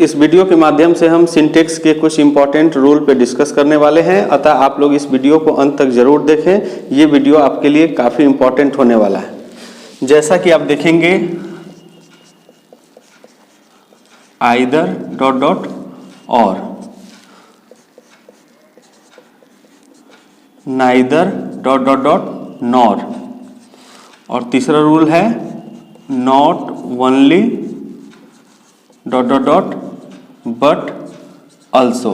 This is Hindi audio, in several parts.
इस वीडियो के माध्यम से हम सिंटेक्स के कुछ इंपॉर्टेंट रूल पे डिस्कस करने वाले हैं, अतः आप लोग इस वीडियो को अंत तक जरूर देखें। ये वीडियो आपके लिए काफ़ी इंपॉर्टेंट होने वाला है। जैसा कि आप देखेंगे, आइदर डॉट डॉट और, neither dot dot dot nor, और तीसरा रूल है not only dot dot dot but also.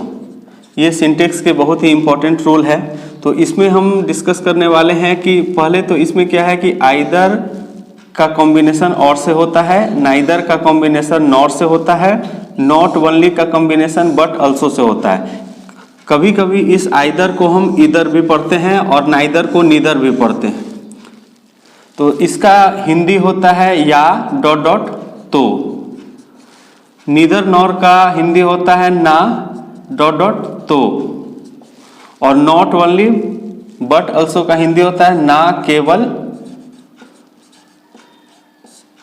ये सिंटेक्स के बहुत ही इंपॉर्टेंट रूल है। तो इसमें हम डिस्कस करने वाले हैं कि पहले तो इसमें क्या है कि आइदर का कॉम्बिनेशन और से होता है, नाइदर का कॉम्बिनेशन नॉर से होता है, नॉट ओनली का कॉम्बिनेशन बट अल्सो से होता है। कभी कभी इस आइदर को हम इधर भी पढ़ते हैं और नाइदर को नीदर भी पढ़ते हैं। तो इसका हिंदी होता है या डॉट डॉट तो। नीदर नॉर का हिंदी होता है ना डॉट डॉट तो, और नॉट ओनली बट अल्सो का हिंदी होता है ना केवल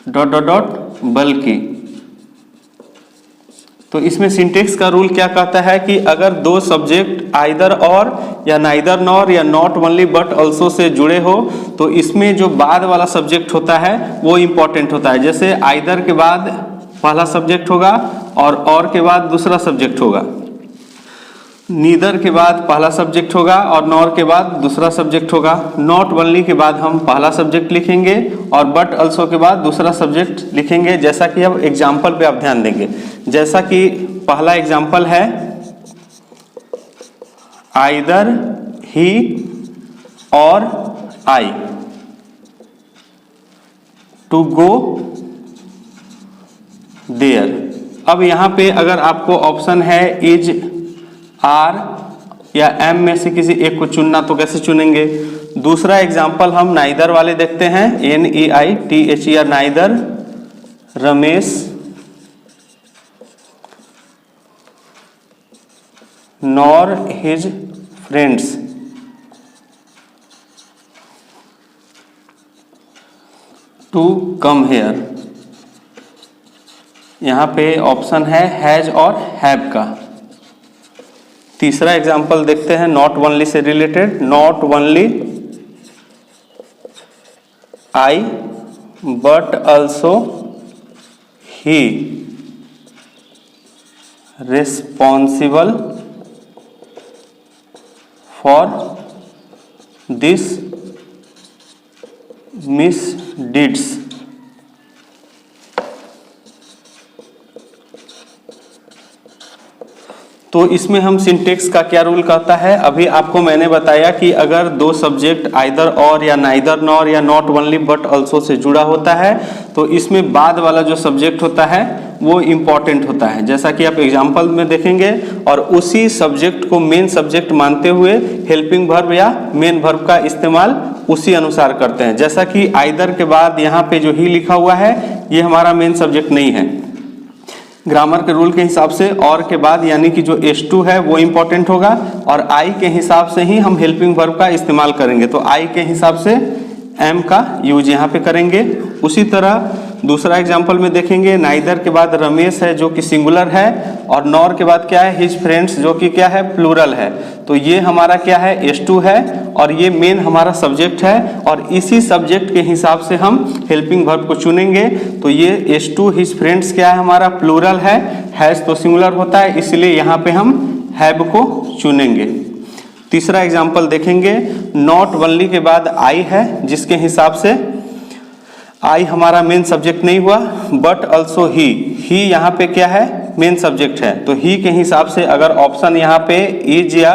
डॉट डॉट डॉट बल्कि। तो इसमें सिंटेक्स का रूल क्या कहता है कि अगर दो सब्जेक्ट आइदर और या नाइदर नॉर या नॉट ओनली बट अल्सो से जुड़े हो तो इसमें जो बाद वाला सब्जेक्ट होता है वो इंपॉर्टेंट होता है। जैसे आइदर के बाद पहला सब्जेक्ट होगा और के बाद दूसरा सब्जेक्ट होगा, नीदर के बाद पहला सब्जेक्ट होगा और नॉर के बाद दूसरा सब्जेक्ट होगा, नॉट ओनली के बाद हम पहला सब्जेक्ट लिखेंगे और बट अल्सो के बाद दूसरा सब्जेक्ट लिखेंगे। जैसा कि अब एग्जाम्पल पे आप ध्यान देंगे, जैसा कि पहला एग्जाम्पल है आइदर ही और आई टू गो देयर। अब यहाँ पे अगर आपको ऑप्शन है इज, आर या एम में से किसी एक को चुनना तो कैसे चुनेंगे। दूसरा एग्जाम्पल हम नाइदर वाले देखते हैं, NEITHER, neither Ramesh nor his friends to come here. यहाँ पे ऑप्शन है हैज और हैव का। तीसरा एग्जाम्पल देखते हैं not only say related, not only I but also he responsible for this misdeeds. तो इसमें हम सिंटेक्स का क्या रूल कहता है, अभी आपको मैंने बताया कि अगर दो सब्जेक्ट आइदर और या नाइदर नॉर या नॉट ओनली बट अल्सो से जुड़ा होता है तो इसमें बाद वाला जो सब्जेक्ट होता है वो इम्पॉर्टेंट होता है। जैसा कि आप एग्जाम्पल में देखेंगे, और उसी सब्जेक्ट को मेन सब्जेक्ट मानते हुए हेल्पिंग वर्ब या मेन वर्ब का इस्तेमाल उसी अनुसार करते हैं। जैसा कि आइदर के बाद यहाँ पे जो ही लिखा हुआ है ये हमारा मेन सब्जेक्ट नहीं है। ग्रामर के रूल के हिसाब से और के बाद यानी कि जो S2 है वो इम्पोर्टेंट होगा और आई के हिसाब से ही हम हेल्पिंग वर्ब का इस्तेमाल करेंगे। तो आई के हिसाब से एम का यूज यहाँ पे करेंगे। उसी तरह दूसरा एग्जाम्पल में देखेंगे, नाइदर के बाद रमेश है जो कि सिंगुलर है और नॉर के बाद क्या है, हिज फ्रेंड्स जो कि क्या है, प्लूरल है। तो ये हमारा क्या है, S2 है और ये मेन हमारा सब्जेक्ट है और इसी सब्जेक्ट के हिसाब से हम हेल्पिंग वर्ब को चुनेंगे। तो ये S2 हिज फ्रेंड्स क्या है, हमारा प्लूरल है, हैज तो सिंगुलर होता है, इसलिए यहाँ पे हम हैव को चुनेंगे। तीसरा एग्जाम्पल देखेंगे, नॉट ओनली के बाद आई है जिसके हिसाब से आई हमारा मेन सब्जेक्ट नहीं हुआ, बट अल्सो ही यहाँ पे क्या है, मेन सब्जेक्ट है। तो ही के हिसाब से अगर ऑप्शन यहाँ पे इज या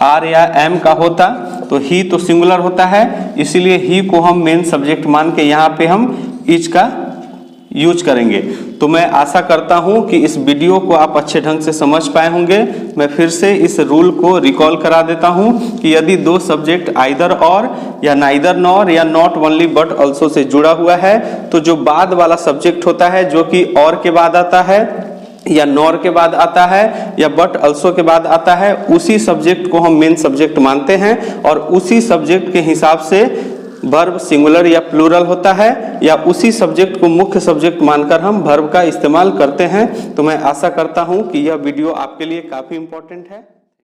आर या एम का होता तो ही तो सिंगुलर होता है, इसीलिए ही को हम मेन सब्जेक्ट मान के यहाँ पे हम इज का यूज करेंगे। तो मैं आशा करता हूं कि इस वीडियो को आप अच्छे ढंग से समझ पाए होंगे। मैं फिर से इस रूल को रिकॉल करा देता हूं कि यदि दो सब्जेक्ट आइदर और या नाइदर नॉर या नॉट ओनली बट अल्सो से जुड़ा हुआ है तो जो बाद वाला सब्जेक्ट होता है जो कि और के बाद आता है या नॉर के बाद आता है या बट अल्सो के बाद आता है, उसी सब्जेक्ट को हम मेन सब्जेक्ट मानते हैं और उसी सब्जेक्ट के हिसाब से वर्ब सिंगुलर या प्लूरल होता है या उसी सब्जेक्ट को मुख्य सब्जेक्ट मानकर हम वर्ब का इस्तेमाल करते हैं। तो मैं आशा करता हूं कि यह वीडियो आपके लिए काफी इंपॉर्टेंट है।